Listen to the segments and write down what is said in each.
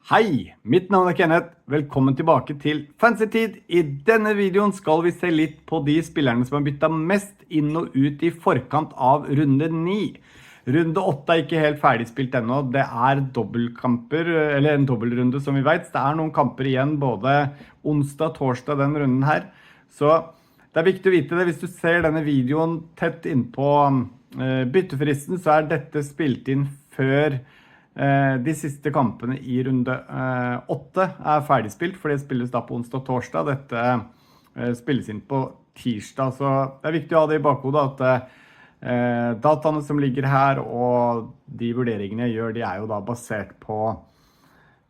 Hei, mitt navn er Kenneth. Velkommen tilbake til Fancy-tid. I denne videoen skal vi se litt på de spillerne som har byttet mest inn og ut i forkant av runde 9. Runde 8 er ikke helt ferdigspilt ennå. Det er dobbeltkamper, eller en dobbeltrunde som vi vet. Det er noen kamper igjen både onsdag, torsdag, den runden her. Så det er viktig å vite det. Hvis du ser denne videoen tett inn på byttefristen, så er dette spilt inn før de siste kampene i runde 8 er ferdigspilt, for det spilles da på onsdag og torsdag. Dette spilles inn på tirsdag, så det er viktig å ha det i bakhodet at dataene som ligger her og de vurderingene jeg gjør, de er jo da basert på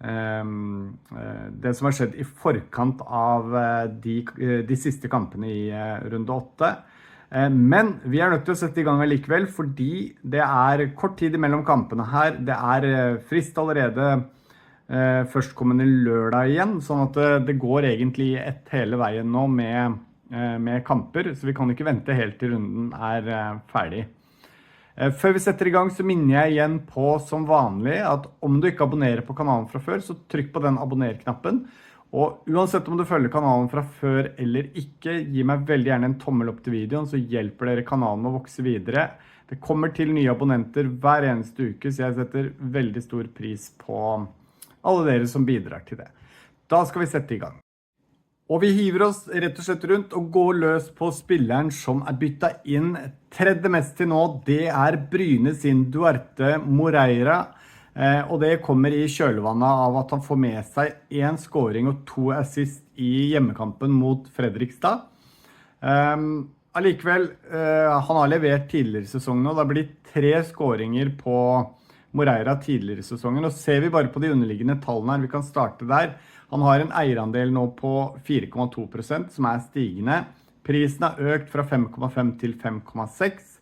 det som har skjedd i forkant av de siste kampene i runde 8. Men vi er nødt til å sette i gang likevel, fordi det er kort tid mellom kampene her. Det er frist allerede førstkommende lørdag igjen, sånn at det går egentlig hele veien nå med kamper, så vi kan ikke vente helt til runden er ferdig. Før vi setter i gang så minner jeg igjen på som vanlig at om du ikke abonnerer på kanalen fra før, så trykk på den abonner-knappen. Og uansett om du følger kanalen fra før eller ikke, gi meg veldig gjerne en tommel opp til videoen, så hjelper dere kanalen med å vokse videre. Det kommer til nye abonnenter hver eneste uke, så jeg setter veldig stor pris på alle dere som bidrar til det. Da skal vi sette i gang. Og vi hiver oss rett og slett rundt og går løs på spilleren som er byttet inn tredje mest til nå. Det er Bryne sin Duarte Moreira. Og det kommer i kjølvannet av at han får med seg 1 scoring og 2 assist i hjemmekampen mot Fredrikstad. Allikevel, han har levert tidligere i sesongen, og det har blitt 3 scoringer på Moreira tidligere i sesongen. Og ser vi bare på de underliggende tallene her, vi kan starte der. Han har en eierandel nå på 4,2%, som er stigende. Prisen har økt fra 5,5 til 5,6.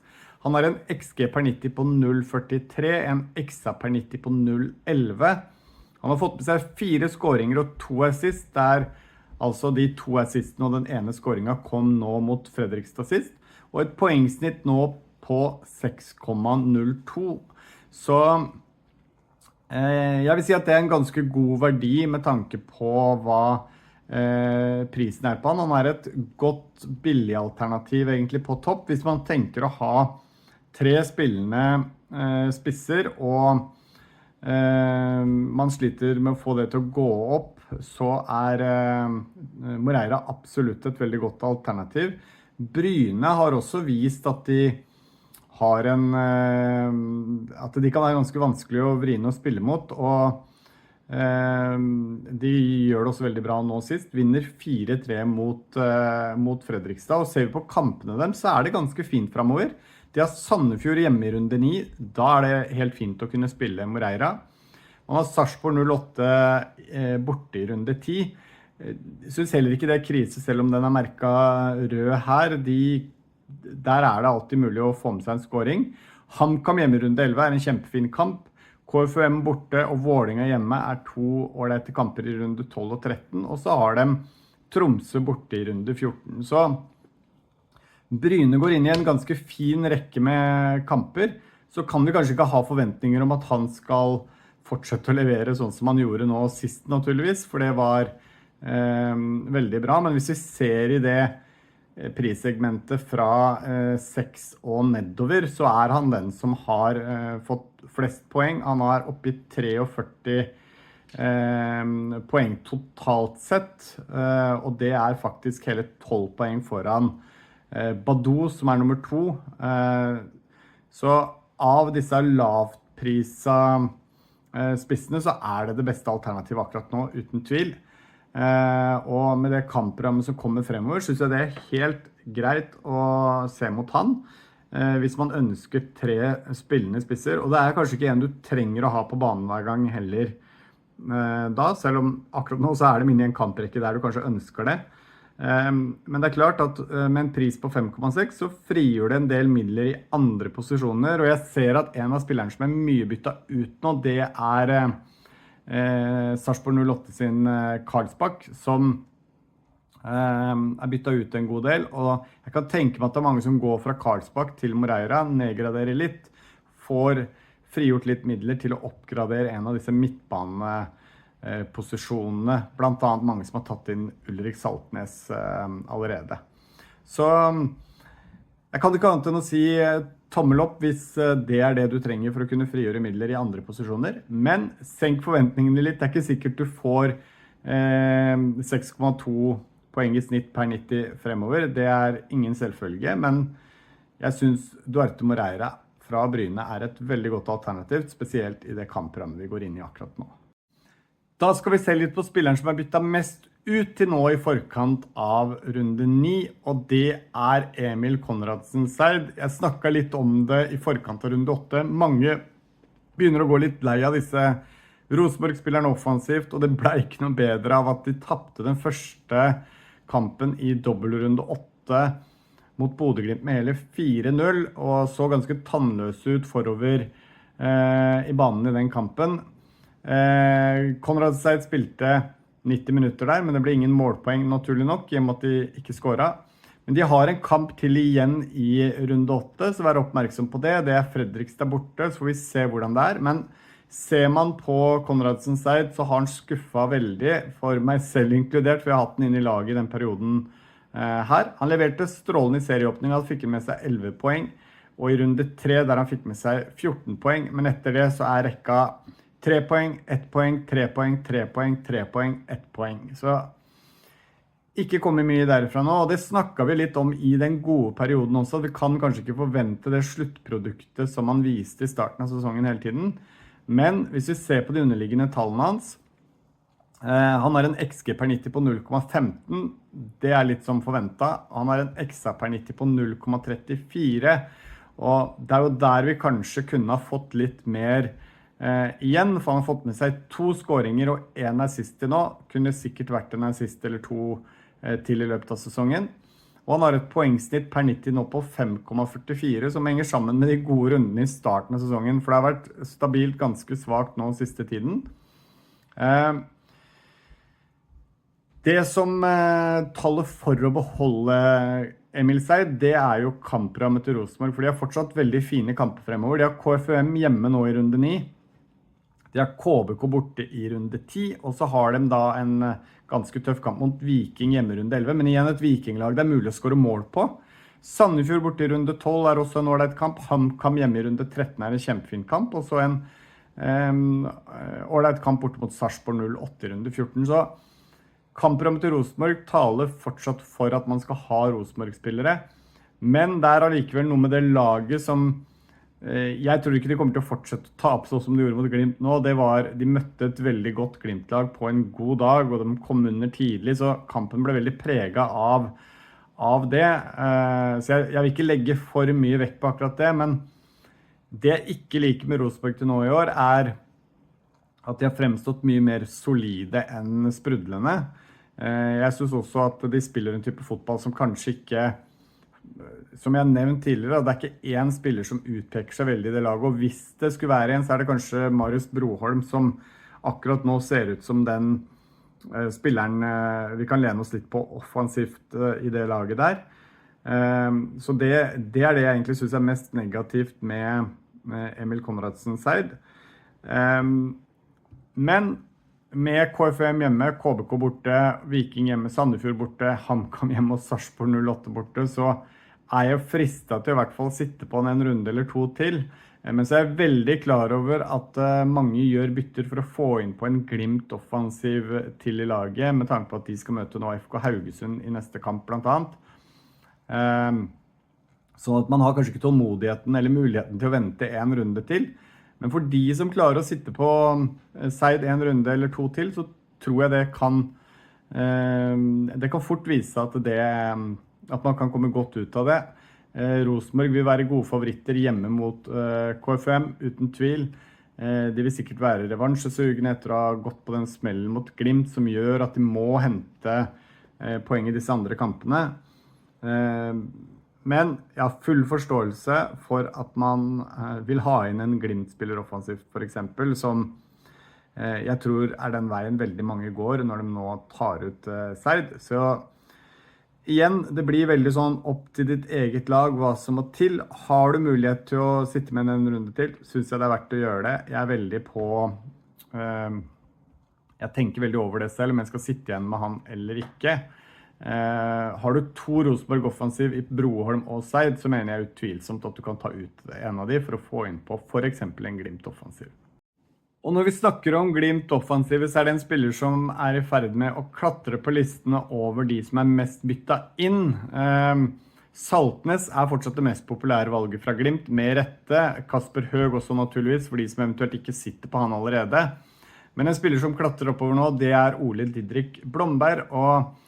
Han har en XG per 90 på 0,43, en XA per 90 på 0,11. Han har fått med seg 4 scoringer og 2 assist, der altså de 2 assistene og den ene scoringen kom nå mot Fredrikstad sist, og et poengsnitt nå på 6,02. Så jeg vil si at det er en ganske god verdi med tanke på hva prisen er på han. Han er et godt billig alternativ egentlig på topp, hvis man tenker å ha 3 spillende spisser, og man sliter med å få det til å gå opp, så er Moreira absolutt et veldig godt alternativ. Bryne har også vist at de har at de kan være ganske vanskelig å vrine og spille mot, og de gjør det også veldig bra nå sist. Vinner 4-3 mot Fredrikstad, og ser vi på kampene dem, så er det ganske fint fremover. De har Sandefjord hjemme i runde 9. Da er det helt fint å kunne spille Moreira. Man har Sarpsborg 08 borte i runde 10. Jeg synes heller ikke det er krise, selv om den er merket rød her. Der er det alltid mulig å få med seg en scoring. HamKam hjemme i runde 11 er en kjempefin kamp. KFUM borte og Vålinga hjemme er 2 ålreite kamper i runde 12 og 13. Og så har de Tromsø borte i runde 14. Så Bryne går inn i en ganske fin rekke med kamper, så kan vi kanskje ikke ha forventninger om at han skal fortsette å levere sånn som han gjorde nå sist naturligvis, for det var veldig bra. Men hvis vi ser i det prissegmentet fra 6 og nedover, så er han den som har fått flest poeng. Han har oppgitt 43 poeng totalt sett, og det er faktisk hele 12 poeng foran Badou, som er nummer 2. Så av disse lavtprisa spissene så er det beste alternativet akkurat nå, uten tvil. Og med det kampprogrammet som kommer fremover, synes jeg det er helt greit å se mot han, hvis man ønsker 3 spillende spisser. Og det er kanskje ikke en du trenger å ha på banen hver gang heller da, selv om akkurat nå så er det inne i en kamprekke der du kanskje ønsker det. Men det er klart at med en pris på 5,6 så frigjør det en del midler i andre posisjoner, og jeg ser at en av spillerne som er mye byttet ut nå, det er Sarpsborg 08 sin Karlsbakk, som er byttet ut en god del, og jeg kan tenke meg at det er mange som går fra Karlsbakk til Moreira, nedgraderer litt, får frigjort litt midler til å oppgradere en av disse midtbanene posisjonene, blant annet mange som har tatt inn Ulrik Saltnes allerede. Så jeg kan ikke annet enn å si tommel opp hvis det det du trenger for å kunne frigjøre midler i andre posisjoner, men senk forventningene litt. Det ikke sikkert du får 6,2 poeng i snitt per 90 fremover. Det ingen selvfølge, men jeg synes Duarte Moreira fra Bryne et veldig godt alternativ, spesielt i det kampprogrammet vi går inn i akkurat nå. Da skal vi se litt på spilleren som byttet mest ut til nå i forkant av runde 9, og det Emil Konradsen Seid. Jeg snakket litt om det i forkant av runde 8. Mange begynner å gå litt lei av disse Rosenborg-spillerne offensivt, og det ble ikke noe bedre av at de tappte den første kampen i dobbeltrunde 8 mot Bodø/Glimt med hele 4-0, og så ganske tannløse ut forover i banen i den kampen. Konrad Seid spilte 90 minutter der, men det ble ingen målpoeng naturlig nok, i og med at de ikke skåret. Men de har en kamp til igjen i runde 8, så vær oppmerksom på det. Det Fredrikstad borte, så får vi se hvordan det Men ser man på Konradsen Seid, så har han skuffet veldig, for meg selv inkludert, for jeg har hatt den inn i laget i den perioden her. Han leverte strålende i serieåpningen, han fikk med seg 11 poeng, og i runde 3 der han fikk med seg 14 poeng, men etter det så rekka 3 poeng, 1 poeng, 3 poeng, 3 poeng, 3 poeng, 1 poeng. Så ikke kommer mye derfra nå, og det snakket vi litt om i den gode perioden også. Vi kan kanskje ikke forvente det sluttproduktet som han viste i starten av sesongen hele tiden, men hvis vi ser på de underliggende tallene hans, han har en XG per 90 på 0,15, det litt som forventet. Han har en XA per 90 på 0,34, og det jo der vi kanskje kunne ha fått litt mer igjen, for han har fått med seg 2 skåringer og 1 assist til nå. Kunne sikkert vært en assist eller 2 til i løpet av sesongen. Og han har et poengsnitt per 90 nå på 5,44, som henger sammen med de gode rundene i starten av sesongen, for det har vært stabilt ganske svagt nå siste tiden. Det som taler for å beholde Emil Seid, det jo kampprogrammet til Rosenborg, for de har fortsatt veldig fine kamper fremover. De har KFUM hjemme nå i runde 9. De har KBK borte i runde 10, og så har de da en ganske tøff kamp mot Viking hjemme i runde 11, men igjen et Vikinglag det mulig å skåre mål på. Sandefjord borte i runde 12 også en ålreit kamp. HamKam hjemme i runde 13 en kjempefin kamp, og så en ålreit kamp borte mot Sarpsborg 08 i runde 14. Så kampprogrammet til Rosenborg taler fortsatt for at man skal ha Rosenborg-spillere, men det allikevel noe med det laget som jeg tror ikke de kommer til å fortsette å tape sånn som de gjorde mot Glimt nå. De møtte et veldig godt Glimt-lag på en god dag, og de kom under tidlig, så kampen ble veldig preget av det. Så jeg vil ikke legge for mye vekt på akkurat det, men det jeg ikke liker med Rosenborg til nå i år at de har fremstått mye mer solide enn sprudlende. Jeg synes også at de spiller en type fotball som kanskje ikke, som jeg har nevnt tidligere, det ikke én spiller som utpeker seg veldig i det laget, og hvis det skulle være en, så det kanskje Marius Broholm som akkurat nå ser ut som den spilleren vi kan lene oss litt på offensivt i det laget der. Så det det jeg egentlig synes mest negativt med Emil Konradsen Seid. Men med KFUM hjemme, KBK borte, Viking hjemme, Sandefjord borte, HamKam hjemme og Sarpsborg 08 borte, så jeg fristet til i hvert fall sitte på en runde eller 2 til. Men så jeg veldig klar over at mange gjør bytter for å få inn på en Glimt offensiv til i laget, med tanke på at de skal møte nå FK Haugesund i neste kamp blant annet. Sånn at man har kanskje ikke tålmodigheten eller muligheten til å vente en runde til. Men for de som klarer å sitte på Seid en runde eller 2 til, så tror jeg det kan fort vise at man kan komme godt ut av det. Rosenborg vil være gode favoritter hjemme mot KFUM, uten tvil. De vil sikkert være revansjesugende etter å ha gått på den smellen mot Glimt, som gjør at de må hente poeng i disse andre kampene. Men jeg har full forståelse for at man vil ha inn en Glimt-spiller offensivt, for eksempel, som jeg tror den veien veldig mange går når de nå tar ut Seid. Så igjen, det blir veldig sånn opp til ditt eget lag hva som må til. Har du mulighet til å sitte med en runde til, synes jeg det verdt å gjøre det. Jeg Jeg tenker veldig over det selv, om jeg skal sitte igjen med han eller ikke. Har du 2 Rosenborg offensiv i Broholm og Seid, så mener jeg utvilsomt at du kan ta ut en av de for å få inn på for eksempel en Glimt offensiv. Og når vi snakker om Glimt offensiv, så det en spiller som i ferd med å klatre på listene over de som mest byttet inn. Saltnes fortsatt det mest populære valget fra Glimt, med rette. Kasper Høeg også naturligvis, for de som eventuelt ikke sitter på han allerede. Men en spiller som klatrer oppover nå, det Ole Didrik Blomberg, og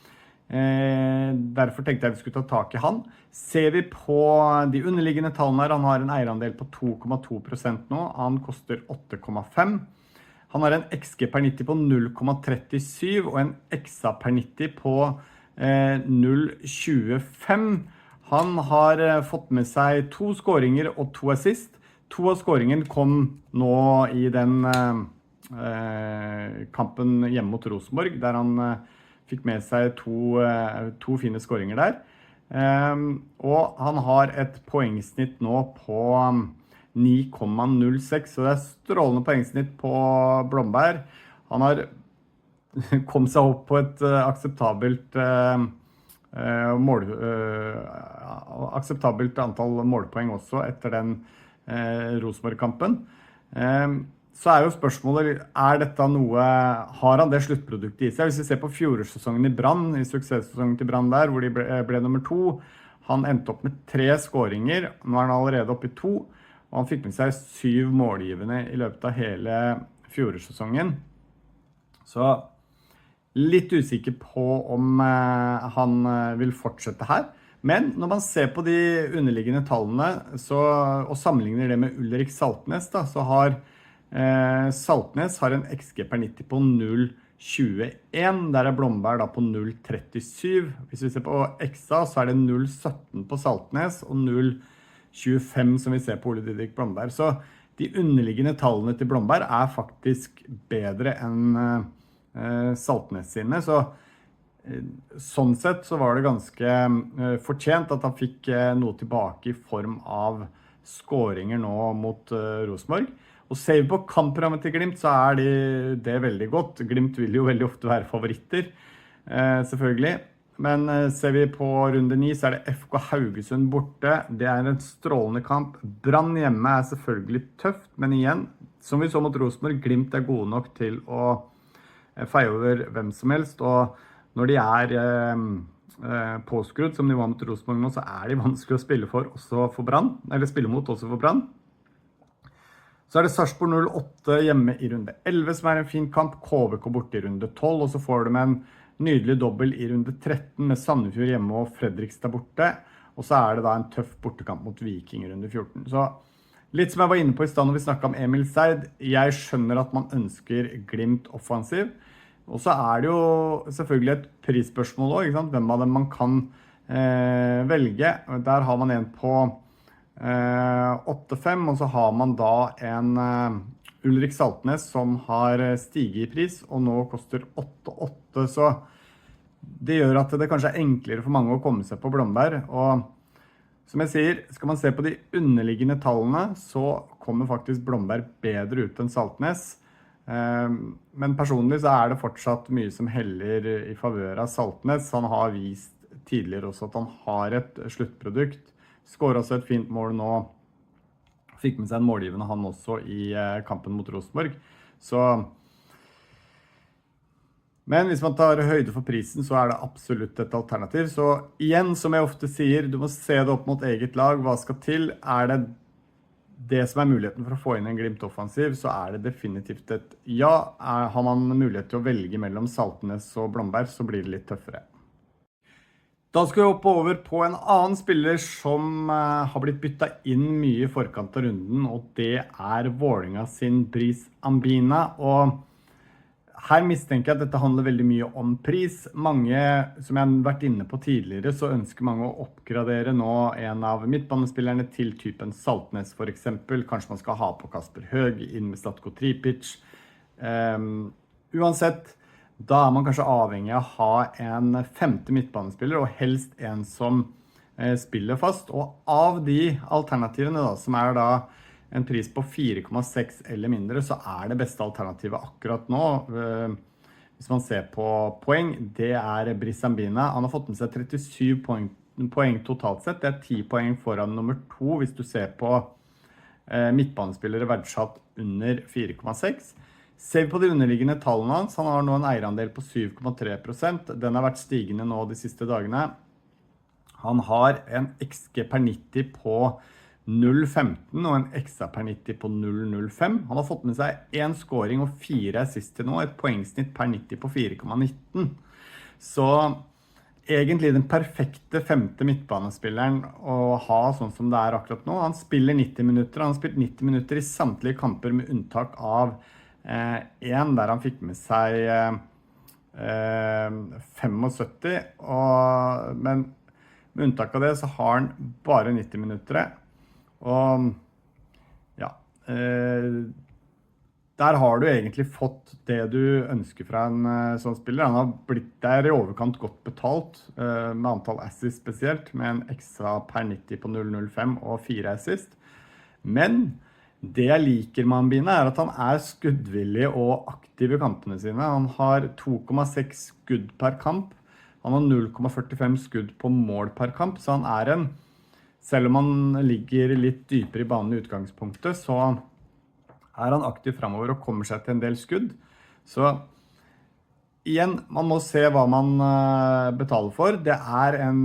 derfor tenkte jeg vi skulle ta tak i han. Ser vi på de underliggende tallene her, han har en eierandel på 2,2% nå, han koster 8,5. Han har en XG per 90 på 0,37 og en XA per 90 på 0,25. Han har fått med seg 2 skåringer og 2 assist. 2 av skåringen kom nå i den kampen hjemme mot Rosenborg, der han fikk med seg to fine skåringer der. Og han har et poengsnitt nå på 9,06, så det strålende poengsnitt på Blomberg. Han har kom seg opp på et akseptabelt antall målpoeng også etter den Rosenborg-kampen. Så jo spørsmålet, dette noe, har han det sluttproduktet i seg? Hvis vi ser på fjorårssesongen i Brann, i suksesssesongen til Brann der, hvor de ble nummer 2, han endte opp med 3 skåringer, nå han allerede oppe i 2, og han fikk med seg 7 målgivende i løpet av hele fjorårssesongen. Så litt usikker på om han vil fortsette her. Men når man ser på de underliggende tallene, og sammenligner det med Ulrik Saltnes, så har Saltnes har en XG per 90 på 0,21, der Blomberg da på 0,37. Hvis vi ser på XA, så det 0,17 på Saltnes og 0,25 som vi ser på Ole Didrik Blomberg. Så de underliggende tallene til Blomberg faktisk bedre enn Saltnes sine. Så sånn sett så var det ganske fortjent at han fikk noe tilbake i form av skåringer nå mot Rosenborg. Og ser vi på kampprogrammet til Glimt, så det veldig godt. Glimt vil jo veldig ofte være favoritter, selvfølgelig. Men ser vi på runde 9, så det FK Haugesund borte. Det en strålende kamp. Brann hjemme selvfølgelig tøft, men igjen, som vi så mot Rosenborg, Glimt gode nok til å feie over hvem som helst. Og når de påskrudd, som de var mot Rosenborg nå, så de vanskelig å spille for også for Brann, eller spille mot også for Brann. Så det Sarpsborg 08 hjemme i runde 11, som en fin kamp. KVK borte i runde 12, og så får de en nydelig dobbel i runde 13 med Sandefjord hjemme og Fredrikstad borte. Og så det da en tøff bortekamp mot Viking i runde 14. Så litt som jeg var inne på i stedet når vi snakket om Emil Seid, jeg skjønner at man ønsker Glimt offensiv. Og så det jo selvfølgelig et prisspørsmål også, ikke sant? Hvem av dem man kan velge. Der har man en på 8,5, og så har man da en Ulrik Saltnes som har stiget i pris, og nå koster 8,8, så det gjør at det kanskje enklere for mange å komme seg på Blomberg. Og som jeg sier, skal man se på de underliggende tallene, så kommer faktisk Blomberg bedre ut enn Saltnes. Men personlig så det fortsatt mye som heller i favør av Saltnes. Han har vist tidligere også at han har et sluttprodukt. Skåret også et fint mål nå. Fikk med seg en målgivende han også i kampen mot Rosenborg. Men hvis man tar høyde for prisen, så det absolutt et alternativ. Så igjen, som jeg ofte sier, du må se det opp mot eget lag. Hva skal til? Det som muligheten for å få inn en Glimt offensiv, så det definitivt et ja. Har man mulighet til å velge mellom Saltnes og Blomberg, så blir det litt tøffere. Da skal vi hoppe over på en annen spiller som har blitt byttet inn mye i forkant av runden, og det Vålerenga sin Brice Ambina. Og her mistenker jeg at dette handler veldig mye om pris. Mange, som jeg har vært inne på tidligere, så ønsker mange å oppgradere nå en av midtbanespillerne til typen Saltnes for eksempel. Kanskje man skal ha på Kasper Høeg inn med Zlatko Tripic. Uansett, da man kanskje avhengig av å ha en 5. midtbanespiller, og helst en som spiller fast. Og av de alternativene da, som da en pris på 4,6 eller mindre, så det beste alternativet akkurat nå. hvis man ser på poeng, det Brice Sambina. Han har fått med seg 37 poeng totalt sett. Det 10 poeng foran nummer 2 hvis du ser på midtbanespillere verdsatt under 4,6. Ser vi på de underliggende tallene hans, han har nå en eierandel på 7,3%. Den har vært stigende nå de siste dagene. Han har en XG per 90 på 0,15 og en XA per 90 på 0,05. Han har fått med seg 1 scoring og 4 assist til nå, et poengsnitt per 90 på 4,19. Så egentlig den perfekte femte midtbanespilleren å ha sånn som det akkurat nå. Han spiller 90 minutter, han har spilt 90 minutter i samtlige kamper med unntak av en der han fikk med seg 75, men med unntak av det så har han bare 90 minutter. Og ja, der har du egentlig fått det du ønsker fra en sånn spiller. Han har blitt der i overkant godt betalt, med antall assist spesielt, med en ekstra per 90 på 0,05 og 4 assist. Men det jeg liker med Sambina at han skuddvillig og aktiv i kampene sine. Han har 2,6 skudd per kamp. Han har 0,45 skudd på mål per kamp, så han selv om han ligger litt dypere i banen i utgangspunktet, så han aktiv fremover og kommer seg til en del skudd. Så igjen, man må se hva man betaler for. Det en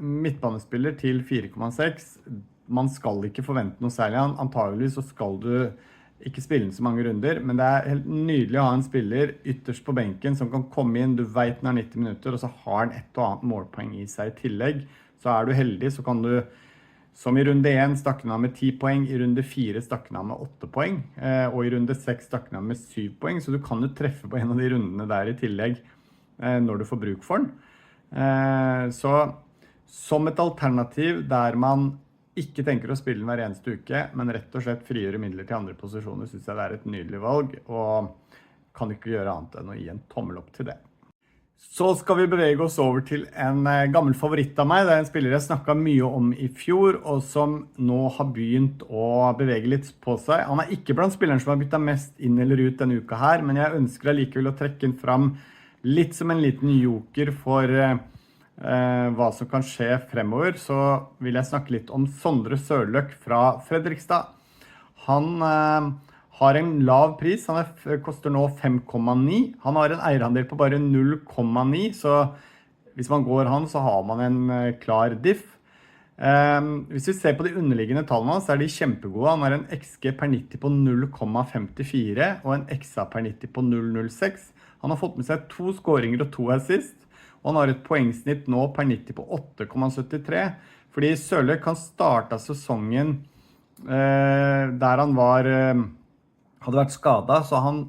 midtbanespiller til 4,6. Man skal ikke forvente noe særlig. Antageligvis så skal du ikke spille så mange runder, men det helt nydelig å ha en spiller ytterst på benken som kan komme inn, du vet den 90 minutter, og så har han et og annet målpoeng i seg i tillegg. Så du heldig, så kan du, som i runde 1, stakke av med 10 poeng, i runde 4 stakke av med 8 poeng, og i runde 6 stakke av med 7 poeng, så du kan jo treffe på en av de rundene der i tillegg når du får bruk for den. Så som et alternativ der man ikke tenker å spille den hver eneste uke, men rett og slett frigjøre midler til andre posisjoner, synes jeg det et nydelig valg, og kan ikke gjøre annet enn å gi en tommel opp til det. Så skal vi bevege oss over til en gammel favoritt av meg. Det en spiller jeg snakket mye om i fjor, og som nå har begynt å bevege litt på seg. Han ikke blant spilleren som har byttet mest inn eller ut denne uka her, men jeg ønsker allikevel å trekke den fram litt som en liten joker for hva som kan skje fremover. Så vil jeg snakke litt om Sondre Sørløk fra Fredrikstad. Han har en lav pris, han koster nå 5,9. Han har en eierandel på bare 0,9, så hvis man går han, så har man en klar diff. Hvis vi ser på de underliggende tallene, så de kjempegode. Han har en XG per 90 på 0,54 og en XA per 90 på 0,06. Han har fått med seg 2 scoringer og 2 assist, og han har et poengsnitt nå per 90 på 8,73, fordi Sørløk kan starte sesongen der han hadde vært skadet, så han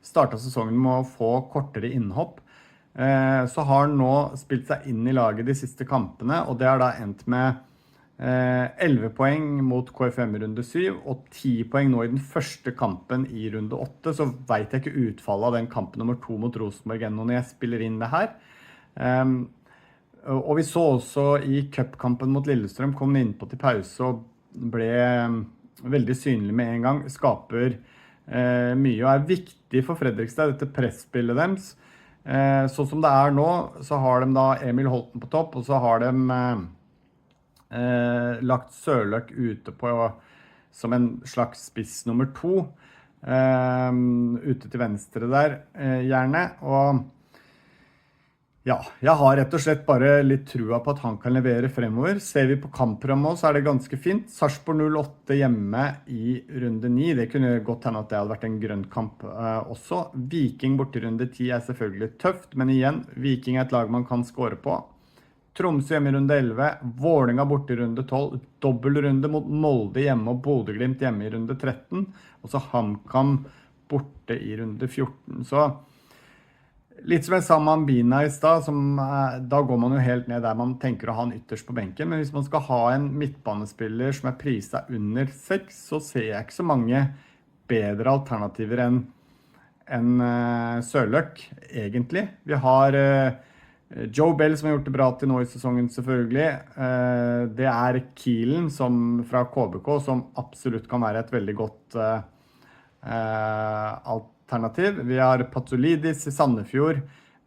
startet sesongen med å få kortere innhopp. Så har han nå spilt seg inn i laget de siste kampene, og det har da endt med 11 poeng mot KFM i runde 7, og 10 poeng nå i den første kampen i runde 8, så vet jeg ikke utfallet av den kampen nummer 2 mot Rosenborg ennå når jeg spiller inn det her. Og vi så også i cupkampen mot Lillestrøm, kom inn på til pause og ble veldig synlig med en gang, skaper mye og viktig for Fredrikstad, dette pressspillet deres. Sånn som det nå, så har de da Emil Holten på topp, og så har de lagt Sørløk ute på som en slags spiss nummer 2, ute til venstre der, gjerne. Og ja, jeg har rett og slett bare litt trua på at han kan levere fremover. Ser vi på kampprogrammet så det ganske fint. Sarpsborg 08 hjemme i runde 9. Det kunne godt hende at det hadde vært en grønn kamp også. Viking borte i runde 10 selvfølgelig tøft, men igjen, Viking et lag man kan score på. Tromsø hjemme i runde 11, Vålinga borte i runde 12, dobbeltrunde mot Molde hjemme og Bodø/Glimt hjemme i runde 13, og så HamKam borte i runde 14. Så litt som jeg sa med Sambina i sted, da går man jo helt ned der man tenker å ha han ytterst på benken, men hvis man skal ha en midtbanespiller som priset under 6, så ser jeg ikke så mange bedre alternativer enn Sørløk, egentlig. Vi har Joe Bell som har gjort det bra til nå i sesongen selvfølgelig. Det Kielen fra KBK som absolutt kan være et veldig godt alternativ. Vi har Patsolidis i Sandefjord,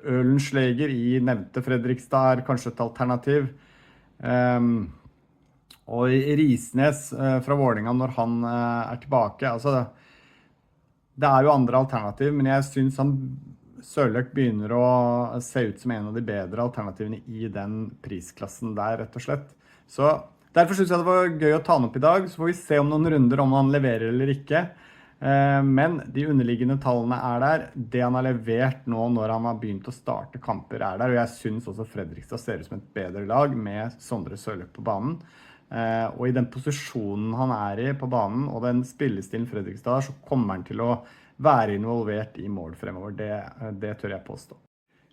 Ølenschläger i nevnte Fredrikstad kanskje et alternativ. Og Risnes fra Vålinga når han tilbake. Altså, det jo andre alternativ, men jeg synes Sørløk begynner å se ut som en av de bedre alternativene i den prisklassen der, rett og slett. Så derfor synes jeg det var gøy å ta han opp i dag, så får vi se om noen runder om han leverer eller ikke. Men de underliggende tallene der. Det han har levert nå når han har begynt å starte kamper der, og jeg synes også Fredrikstad ser ut som et bedre lag med Sondre Sørløk på banen. Og i den posisjonen han i på banen, og den spillestilen Fredrikstad så kommer han til å være involvert i mål fremover. Det tør jeg påstå.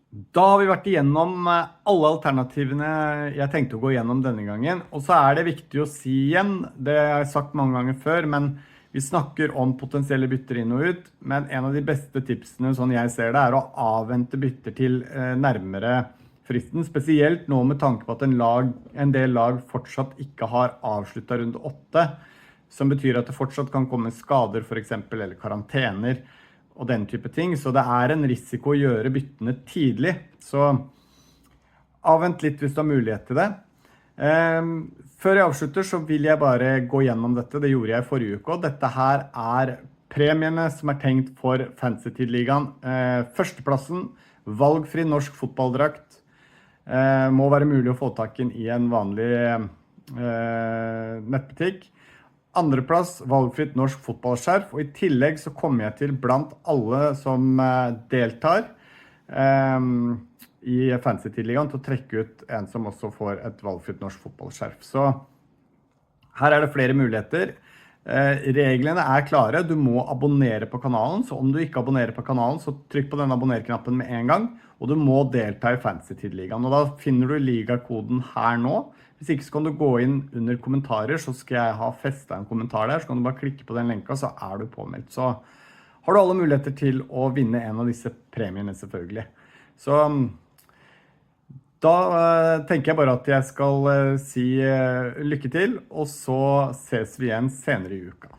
Da har vi vært igjennom alle alternativene jeg tenkte å gå igjennom denne gangen, og så det viktig å si igjen, det har jeg sagt mange ganger før, men vi snakker om potensielle bytter inn og ut, men en av de beste tipsene, sånn jeg ser det, å avvente bytter til nærmere fristen, spesielt nå med tanke på at en del lag fortsatt ikke har avsluttet runde 8, som betyr at det fortsatt kan komme skader for eksempel, eller karantener, og den type ting. Så det en risiko å gjøre byttene tidlig. Så avvent litt hvis du har mulighet til det. Før jeg avslutter så vil jeg bare gå gjennom dette. Det gjorde jeg i forrige uke, og dette her premiene som tenkt for Fantasy-ligaen. Førsteplassen, valgfri norsk fotballdrakt. Må være mulig å få tak inn i en vanlig nettbutikk. Andreplass, valgfritt norsk fotballskjerf, og i tillegg så kommer jeg til blant alle som deltar i Fantasy-ligaen til å trekke ut en som også får et valgfritt norsk fotballskjerf. Så her det flere muligheter. Reglene klare, du må abonnere på kanalen, så om du ikke abonnerer på kanalen, så trykk på den abonner-knappen med en gang, og du må delta i Fantasy-ligaen, og da finner du ligakoden her nå. Hvis ikke så kan du gå inn under kommentarer, så skal jeg ha festet en kommentar der, så kan du bare klikke på den lenka, så du påmeldt. Så har du alle muligheter til å vinne en av disse premiene selvfølgelig. Så da tenker jeg bare at jeg skal si lykke til, og så ses vi igjen senere i uka.